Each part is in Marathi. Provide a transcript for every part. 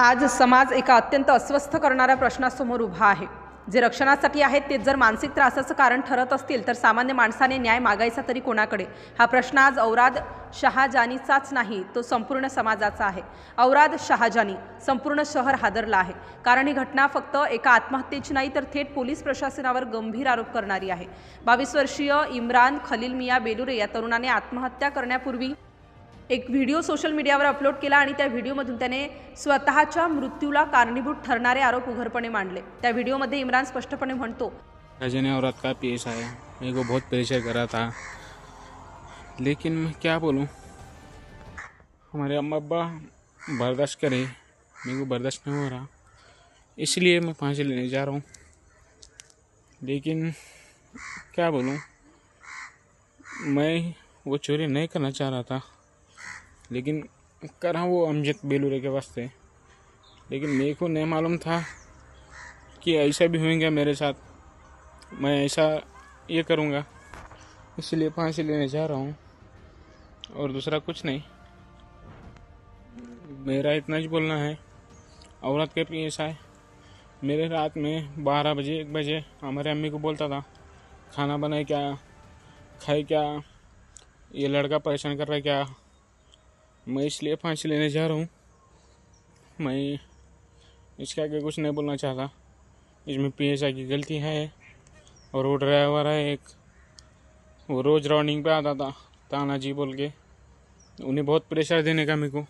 आज समाज एका अत्यंत अस्वस्थ करणाऱ्या प्रश्नासमोर उभा आहे। जे रक्षणासाठी आहेत ते जर मानसिक त्रासाचं कारण ठरत असतील तर सामान्य माणसाने न्याय मागायचा तरी कोणाकडे? हा प्रश्न आज औराद शहाजानीचाच नाही, तो संपूर्ण समाजाचा आहे। औराद शहाजानी संपूर्ण शहर हादरला आहे, कारण ही घटना फक्त एका आत्महत्येची नाही तर थेट पोलीस प्रशासनावर गंभीर आरोप करणारी आहे। 22 वर्षीय इम्रान खलील मिया बेलुरे या तरुणाने आत्महत्या करण्यापूर्वी एक व्हिडिओ सोशल मीडियावर अपलोड केला आणि त्या व्हिडिओमधून त्याने स्वतःच्या मृत्यूला कारणीभूत ठरणारे आरोप उघडपणे मांडले। त्या व्हिडिओमध्ये इम्रान स्पष्टपणे म्हणतो, रजनी औरत का पेश आया, मेरे को बहुत प्रेशर करा था, लेकिन मैं क्या बोलूँ, हमारे अम्मा अब्बा बर्दाश्त करे, मेरे को बर्दाश्त नहीं हो रहा, इसलिए मैं फांसी लेने जा रहा हूँ। लेकिन क्या बोलूँ, मैं वो चोरी नहीं करना चाह रहा था, लेकिन करा वो अमजद बेलुरे के वास्ते। लेकिन मेरे को नहीं मालूम था कि ऐसा भी होएगा मेरे साथ, मैं ऐसा ये करूँगा, इसलिए फांसी लेने जा रहा हूँ और दूसरा कुछ नहीं। मेरा इतना ही बोलना है। औरत के भी ऐसा है, मेरे रात में 12 बजे 1 बजे हमारे अम्मी को बोलता था खाना बनाए क्या, खाए क्या, ये लड़का परेशान कर रहा है क्या। मैं इसलिए फांसी लेने जा रहा हूँ। मैं इसके आगे कुछ नहीं बोलना चाहता। इसमें PSI की गलती है और वो ड्राइवर है एक, वो रोज़ राउंडिंग पे आता था ताना जी बोल के, उन्हें बहुत प्रेशर देने का मेरे को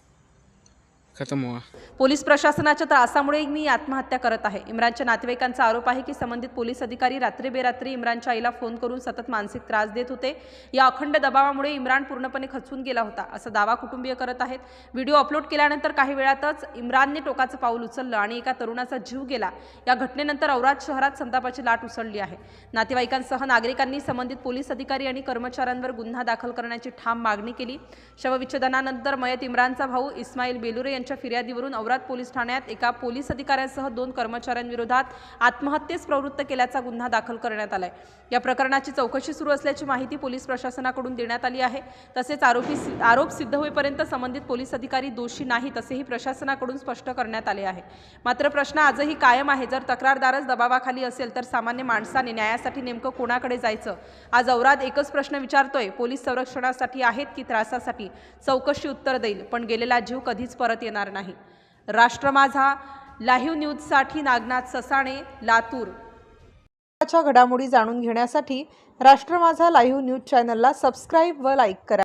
खत्म हुआ। पोलीस प्रशासनाच्या त्रासामुळे मी आत्महत्या करत आहे। इम्रानच्या नातेवाईकांचा आरोप आहे की संबंधित पोलीस अधिकारी रात्री-बेरात्री इम्रानच्या आईला फोन करून सतत मानसिक त्रास देत होते। या अखंड दबावामुळे इम्रान पूर्णपणे खचून गेला होता, असा दावा कुटुंबीय करत आहेत। व्हिडिओ अपलोड केल्यानंतर काही वेळातच इम्रानने टोकाचं पाऊल उचललं आणि एका तरुणाचा जीव गेला। या घटनेनंतर औराद शहरात संतापाची लाट उसळली आहे। नातेवाईकांसह नागरिकांनी संबंधित पोलीस अधिकारी आणि कर्मचाऱ्यांवर गुन्हा दाखल करण्याची ठाम मागणी केली। शवविच्छेदनानंतर मयत इम्रानचा भाऊ इस्माईल बेलुरे यांच्या फिर्यादीवरून औराद पोलीस ठाण्यात एका पोलीस अधिकाऱ्यासह 2 कर्मचाऱ्यांविरोधात आत्महत्येस प्रवृत्त केल्याचा गुन्हा दाखल करण्यात आलाय। या प्रकरणाची चौकशी सुरू असल्याची माहिती पोलीस प्रशासनाकडून देण्यात आली आहे। तसेच आरोप सिद्ध होईपर्यंत संबंधित पोलीस अधिकारी दोषी नाहीत असेही प्रशासनाकडून स्पष्ट करण्यात आले आहे। मात्र प्रश्न आजही कायम आहे, जर तक्रारदारच दबावाखाली असेल तर सामान्य माणसाने न्यायासाठी नेमकं कोणाकडे जायचं? आज औराद एकच प्रश्न विचारतोय, पोलीस संरक्षणासाठी आहेत की त्रासासाठी? चौकशी उत्तर देईल, पण गेलेला जीव कधीच परत येणार नाही। राष्ट्र माझा लाईव्ह न्यूजसाठी नागनाथ ससाणे, लातूर। घडामोडी जाणून घेण्यासाठी राष्ट्र माझा लाईव्ह न्यूज चॅनलला सबस्क्राईब व लाईक करा।